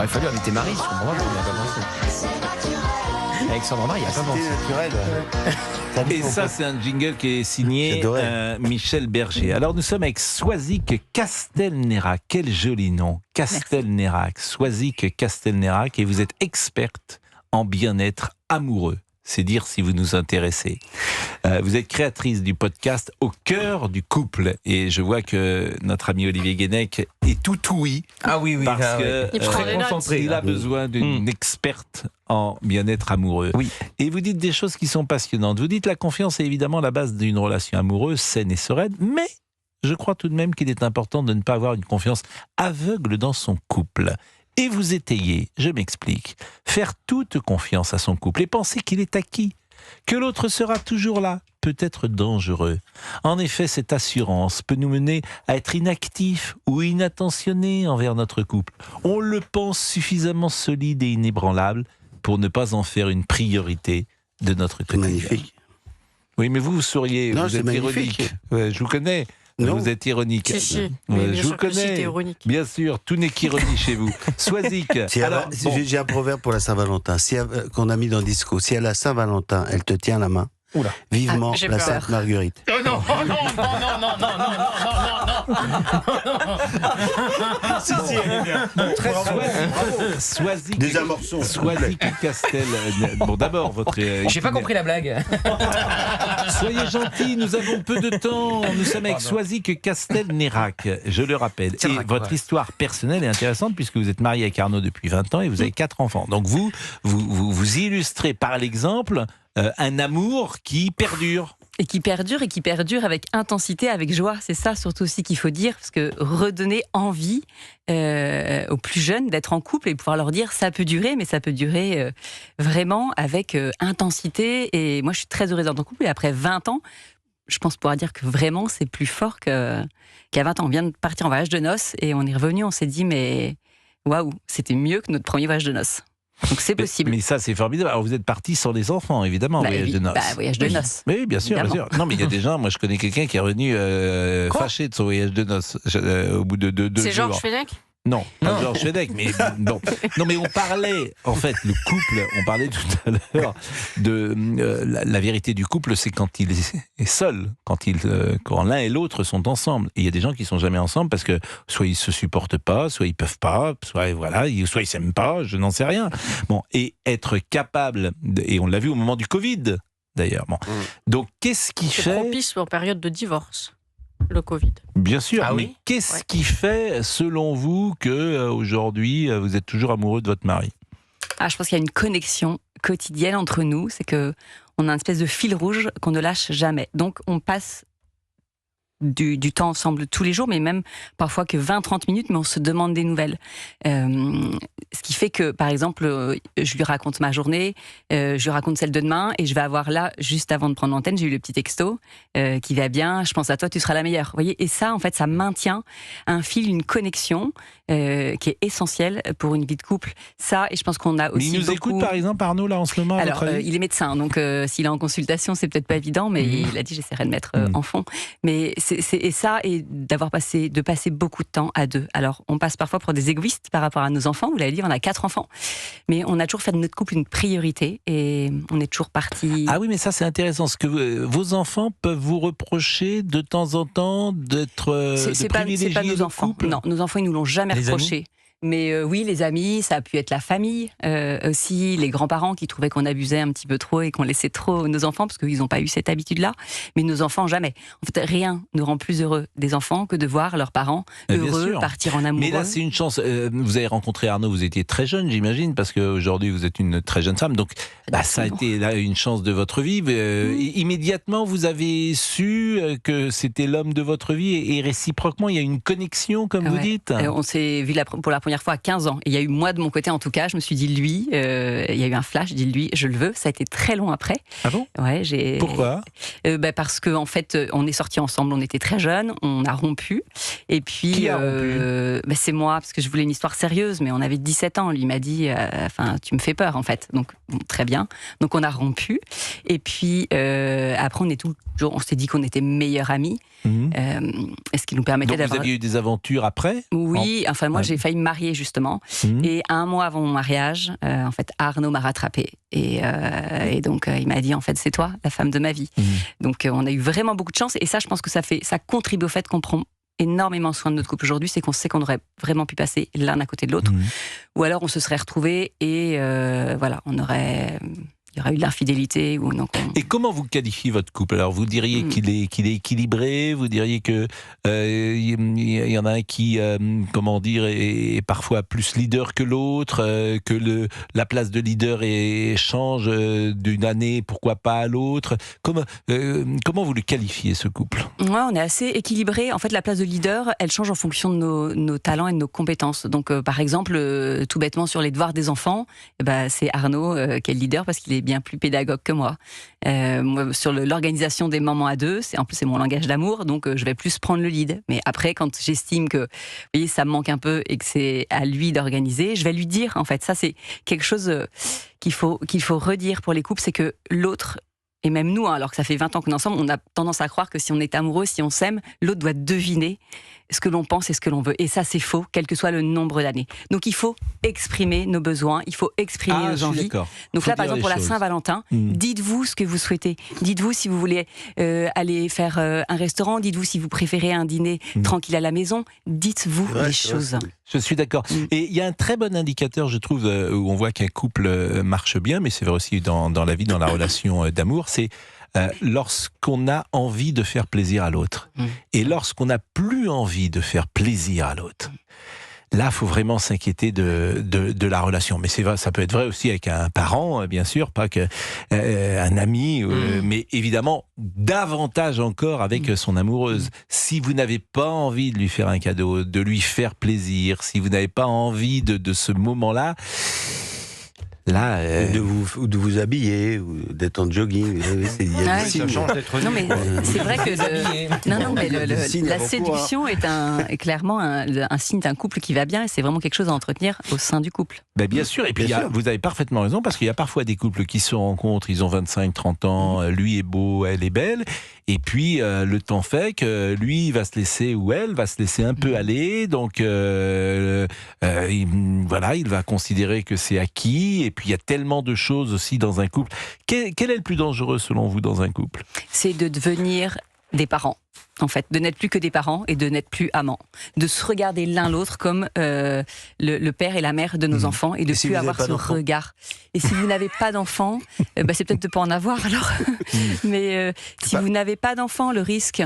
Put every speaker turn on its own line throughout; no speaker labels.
aurait fallu inviter Marie, je comprends pas, on n'y a pas pensé. Alexandre Marie, il n'y a pas pensé.
Naturel.
Et ça, c'est un jingle qui est signé Michel Berger. Alors, nous sommes avec Swazik Castelnerac. Quel joli nom. Castelnerac. Swazik Castelnerac. Et vous êtes experte en bien-être amoureux. C'est dire si vous nous intéressez. Vous êtes créatrice du podcast Au cœur du couple. Et je vois que notre ami Olivier Guénec est tout oui.
Ah oui, oui.
Parce qu'il a besoin d'une experte en bien-être amoureux.
Oui.
Et vous dites des choses qui sont passionnantes. Vous dites la confiance est évidemment la base d'une relation amoureuse saine et sereine, mais je crois tout de même qu'il est important de ne pas avoir une confiance aveugle dans son couple. Et vous étayez, je m'explique, faire toute confiance à son couple et penser qu'il est acquis, que l'autre sera toujours là, peut être dangereux. En effet, cette assurance peut nous mener à être inactifs ou inattentionnés envers notre couple. On le pense suffisamment solide et inébranlable pour ne pas en faire une priorité de notre quotidien.
Magnifique.
Oui, mais vous seriez,
Non,
vous êtes
magnifique.
ironique. Je vous connais.
Non.
Vous êtes ironique.
Si. Mais bien
Je vous
sûr que si,
connais.
t'es ironique.
Bien sûr, tout n'est qu'ironie chez vous. Swazik. Alors, bon.
J'ai un proverbe pour la Saint-Valentin, qu'on a mis dans le disco. Si à la Saint-Valentin, elle te tient la main,
Oula.
vivement
j'ai
la
peur.
Sainte Marguerite.
Oh non, Si, elle est bien.
Très Swazik.
Des amorçons.
Swazik Castel. Bon, d'abord, votre.
J'ai pas compris la blague.
Soyez gentils, nous avons peu de temps. Nous sommes avec Swazik Castelnerac, je le rappelle.
C'est
Et
vrai,
votre histoire personnelle est intéressante puisque vous êtes marié avec Arnaud depuis 20 ans et vous avez 4 enfants. Donc vous illustrez par l'exemple un amour qui perdure.
Et qui perdure avec intensité, avec joie. C'est ça surtout aussi qu'il faut dire, parce que redonner envie aux plus jeunes d'être en couple et pouvoir leur dire ça peut durer, mais ça peut durer vraiment avec intensité. Et moi, je suis très heureuse d'être en couple. Et après 20 ans, je pense pouvoir dire que vraiment, c'est plus fort qu'à 20 ans. On vient de partir en voyage de noces et on est revenu, on s'est dit, mais waouh, c'était mieux que notre premier voyage de noces. Donc c'est possible.
Mais ça, c'est formidable. Alors vous êtes partis sans les enfants, évidemment, voyage de noces.
Voyage de noces.
Oui, bien sûr, bien sûr. Non, mais il y a des gens, moi je connais quelqu'un qui est revenu fâché de son voyage de noces au bout de 2 jours.
C'est Georges Fenech ?
Non, pas Georges Fenech, mais bon. Non, mais on parlait, en fait, le couple, on parlait tout à l'heure de la vérité du couple, c'est quand il est seul, quand l'un et l'autre sont ensemble. Et il y a des gens qui sont jamais ensemble parce que soit ils se supportent pas, soit ils peuvent pas, soit ils s'aiment pas, je n'en sais rien. Bon, et être capable, et on l'a vu au moment du Covid, d'ailleurs. Bon. Donc, qu'est-ce qui
C'est
fait...
propice en période de divorce, le Covid.
Bien sûr,
Ah
mais
oui
qu'est-ce qui fait, selon vous, que aujourd'hui vous êtes toujours amoureux de votre mari ?
Je pense qu'il y a une connexion quotidienne entre nous. C'est que on a une espèce de fil rouge qu'on ne lâche jamais. Donc on passe du temps ensemble tous les jours, mais même parfois que 20-30 minutes, mais on se demande des nouvelles. Ce qui fait que, par exemple, je lui raconte ma journée, je lui raconte celle de demain, et je vais avoir là, juste avant de prendre l'antenne, j'ai eu le petit texto qui va bien, je pense à toi, tu seras la meilleure. Vous voyez, et ça, en fait, ça maintient un fil, une connexion qui est essentielle pour une vie de couple. Ça, et je pense qu'on a aussi
Mais il nous écoute, par exemple, Arnaud, là, en ce moment, à
Alors,
votre avis ?
il est médecin, donc s'il est en consultation, c'est peut-être pas évident, mais il a dit j'essaierai de mettre en fond. Mais et ça, et de passer beaucoup de temps à deux. Alors, on passe parfois pour des égoïstes par rapport à nos enfants. Vous l'avez dit, on a 4 enfants, mais on a toujours fait de notre couple une priorité et on est toujours partis.
Ah oui, mais ça c'est intéressant. Ce que vos enfants peuvent vous reprocher de temps en temps d'être
c'est pas nos
le
enfants.
couple.
Non, nos enfants ils nous l'ont jamais
Les
reproché.
amis
Mais oui, les amis, ça a pu être la famille aussi, les grands-parents qui trouvaient qu'on abusait un petit peu trop et qu'on laissait trop nos enfants parce qu'ils n'ont pas eu cette habitude-là. Mais nos enfants, jamais. En fait, rien ne rend plus heureux des enfants que de voir leurs parents heureux, partir en amoureux.
Mais là, c'est une chance. Vous avez rencontré Arnaud, vous étiez très jeune, j'imagine, parce qu'aujourd'hui, vous êtes une très jeune femme. Donc, ça a été là une chance de votre vie. Immédiatement, vous avez su que c'était l'homme de votre vie et réciproquement, il y a une connexion, comme vous dites.
On s'est vu pour la première fois à 15 ans. Et il y a eu, moi, de mon côté, en tout cas, je me suis dit, lui, il y a eu un flash, je dis, lui, je le veux. Ça a été très long après.
Ah bon ?
Ouais,
Pourquoi ?
Parce qu'en fait, on est sortis ensemble, on était très jeunes, on a rompu. Et puis,
Qui a rompu ?
C'est moi, parce que je voulais une histoire sérieuse, mais on avait 17 ans. Lui m'a dit, tu me fais peur, en fait. Donc, bon, très bien. Donc, on a rompu. Et puis, après, on s'est dit qu'on était meilleurs amis. Ce qui nous permettait
Donc,
d'avoir...
vous aviez eu des aventures après ?
Oui, moi, j'ai failli me marier mariée justement. Et un mois avant mon mariage, en fait, Arnaud m'a rattrapée. Et donc, il m'a dit, en fait, c'est toi, la femme de ma vie. Donc, on a eu vraiment beaucoup de chance. Et ça, je pense que ça contribue au fait qu'on prend énormément soin de notre couple aujourd'hui. C'est qu'on sait qu'on aurait vraiment pu passer l'un à côté de l'autre. Ou alors, on se serait retrouvés et voilà, il y aurait eu de l'infidélité.
Et comment vous qualifiez votre couple? Alors, vous diriez qu'il est équilibré, vous diriez que il y en a un qui, comment dire, est parfois plus leader que l'autre, que la place de leader change d'une année, pourquoi pas à l'autre. Comment vous le qualifiez, ce couple?
Ouais, on est assez équilibré. En fait, la place de leader, elle change en fonction de nos talents et de nos compétences. Donc, par exemple, tout bêtement, sur les devoirs des enfants, c'est Arnaud qui est le leader parce qu'il est bien plus pédagogue que moi. Moi, sur l'organisation des moments à deux, en plus c'est mon langage d'amour, donc je vais plus prendre le lead. Mais après, quand j'estime que, vous voyez, ça me manque un peu et que c'est à lui d'organiser, je vais lui dire. En fait, ça c'est quelque chose qu'il faut redire pour les couples, c'est que l'autre, et même nous, alors que ça fait 20 ans qu'on est ensemble, on a tendance à croire que si on est amoureux, si on s'aime, l'autre doit deviner ce que l'on pense et ce que l'on veut. Et ça, c'est faux, quel que soit le nombre d'années. Donc, il faut exprimer nos besoins, il faut exprimer nos envies. Donc là, par exemple, pour la Saint-Valentin, dites-vous ce que vous souhaitez. Dites-vous si vous voulez aller faire un restaurant, dites-vous si vous préférez un dîner tranquille à la maison. Dites-vous les choses.
Je suis d'accord. Et il y a un très bon indicateur, je trouve, où on voit qu'un couple marche bien, mais c'est vrai aussi dans la vie, dans la relation d'amour, c'est lorsqu'on a envie de faire plaisir à l'autre. Et lorsqu'on n'a plus envie de faire plaisir à l'autre. Là, il faut vraiment s'inquiéter de la relation. Mais c'est vrai, ça peut être vrai aussi avec un parent, bien sûr, pas qu'un ami, mais évidemment, davantage encore avec son amoureuse. Si vous n'avez pas envie de lui faire un cadeau, de lui faire plaisir, si vous n'avez pas envie de ce moment-là, là,
de vous habiller, ou d'être en jogging.
Ça change d'être
non, mais c'est vrai que la séduction est clairement un signe d'un couple qui va bien, et c'est vraiment quelque chose à entretenir au sein du couple.
Ben bien sûr, et puis vous avez parfaitement raison, parce qu'il y a parfois des couples qui se rencontrent, ils ont 25-30 ans, lui est beau, elle est belle, et puis le temps fait que lui va se laisser, ou elle va se laisser un peu aller, donc il va considérer que c'est acquis, et puis il y a tellement de choses aussi dans un couple. Quel est le plus dangereux selon vous dans un couple?
C'est de devenir des parents. En fait, de n'être plus que des parents et de n'être plus amants. De se regarder l'un l'autre comme le père et la mère de nos enfants et de plus avoir ce regard. Et si vous n'avez pas d'enfants, c'est peut-être de ne pas en avoir alors. Mais si vous n'avez pas d'enfants, le risque...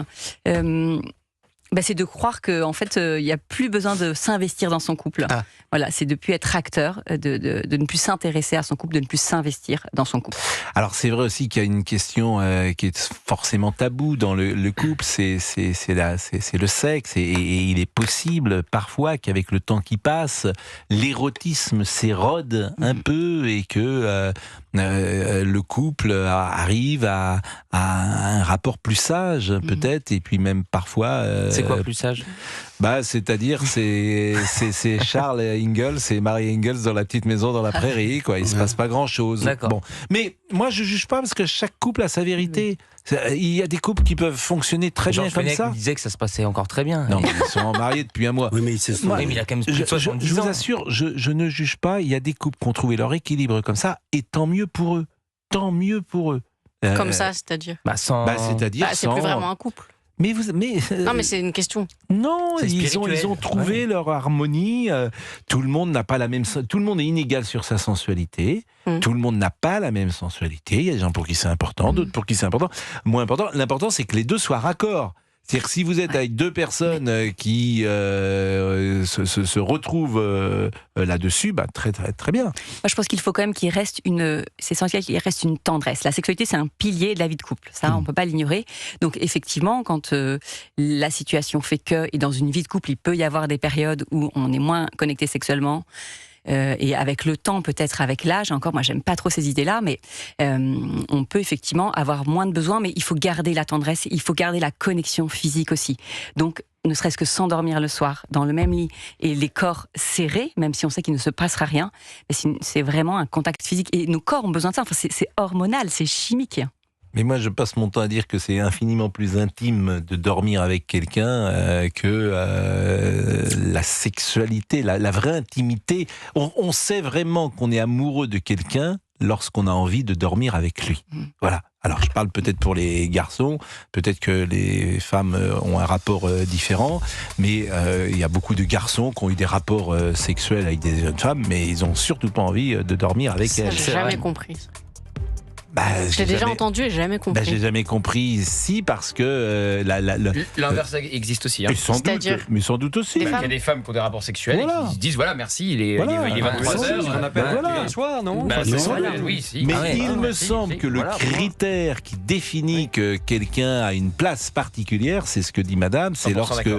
c'est de croire qu'en fait, il n'y a plus besoin de s'investir dans son couple. Voilà, c'est de ne plus être acteur, de ne plus s'intéresser à son couple, de ne plus s'investir dans son couple.
Alors c'est vrai aussi qu'il y a une question qui est forcément taboue dans le couple, c'est le sexe, et il est possible parfois qu'avec le temps qui passe, l'érotisme s'érode un peu et que le couple arrive à un rapport plus sage peut-être, et puis même parfois...
c'est quoi plus sage?
C'est-à-dire, c'est Charles Ingalls et Marie Ingalls dans la petite maison dans la prairie, quoi. Il se passe pas grand-chose. Bon. Mais moi, je juge pas parce que chaque couple a sa vérité. Il y a des couples qui peuvent fonctionner très bien comme ça.
Il disait que ça se passait encore très bien.
Non, ils sont mariés depuis un mois.
Oui, mais il
a quand même plus de 70 ans.
Je vous assure, je ne juge pas. Il y a des couples qui ont trouvé leur équilibre comme ça, et tant mieux pour eux. Tant mieux pour eux.
Comme ça, c'est-à-dire
c'est
plus vraiment un couple. Non, mais c'est une question.
Non, ils ont trouvé leur harmonie. Tout le monde n'a pas la même. Tout le monde est inégal sur sa sensualité. Tout le monde n'a pas la même sensualité. Il y a des gens pour qui c'est important, d'autres pour qui c'est important, moins important. L'important, c'est que les deux soient raccords. C'est-à-dire que si vous êtes avec deux personnes qui se retrouvent là-dessus, très, très, très bien.
Moi, je pense qu'il faut quand même c'est essentiel qu'il reste une tendresse. La sexualité, c'est un pilier de la vie de couple. Ça, on peut pas l'ignorer. Donc, effectivement, quand la situation fait que, et dans une vie de couple, il peut y avoir des périodes où on est moins connecté sexuellement, et avec le temps, peut-être avec l'âge, encore moi j'aime pas trop ces idées-là, mais on peut effectivement avoir moins de besoins, mais il faut garder la tendresse, il faut garder la connexion physique aussi. Donc ne serait-ce que s'endormir le soir dans le même lit et les corps serrés, même si on sait qu'il ne se passera rien, c'est vraiment un contact physique, et nos corps ont besoin de ça. Enfin, c'est hormonal, c'est chimique.
Mais moi, je passe mon temps à dire que c'est infiniment plus intime de dormir avec quelqu'un que la sexualité, la vraie intimité. On sait vraiment qu'on est amoureux de quelqu'un lorsqu'on a envie de dormir avec lui. Voilà. Alors, je parle peut-être pour les garçons, peut-être que les femmes ont un rapport différent, mais il y a beaucoup de garçons qui ont eu des rapports sexuels avec des jeunes femmes, mais ils n'ont surtout pas envie de dormir avec elles.
J'ai jamais compris.
J'ai
déjà entendu et jamais compris.
J'ai jamais compris, si, parce que
l'inverse existe aussi. Hein.
Mais sans doute aussi.
Il y a des femmes qui ont des rapports sexuels et qui se disent voilà, merci, il est 23h.
On appelle un soir, non?
Oui, si.
Mais il me semble que le critère qui définit que quelqu'un a une place particulière, c'est ce que dit madame, c'est lorsque,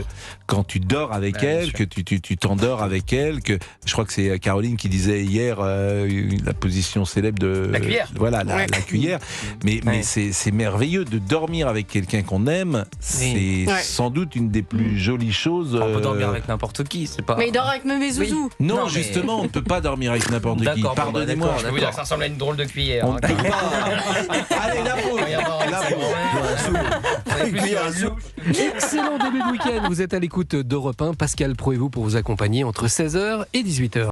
quand tu dors avec elle, que tu t'endors avec elle, que je crois que c'est Caroline qui disait hier la position célèbre de
la cuillère.
Voilà, la cuillère. Mais c'est merveilleux de dormir avec quelqu'un qu'on aime. C'est sans doute une des plus jolies choses.
On peut dormir avec n'importe qui, c'est pas.
Mais il dort avec mes zouzous.
Non, justement, on ne peut pas dormir avec n'importe qui. Pardonnez-moi.
Je peux vous dire que ça ressemble à une drôle de cuillère.
On ne peut pas. Allez, la pause.
Excellent début de week-end. Vous êtes à l'écoute d'Europe 1. Pascal Pro et vous pour vous accompagner entre 16h et 18h.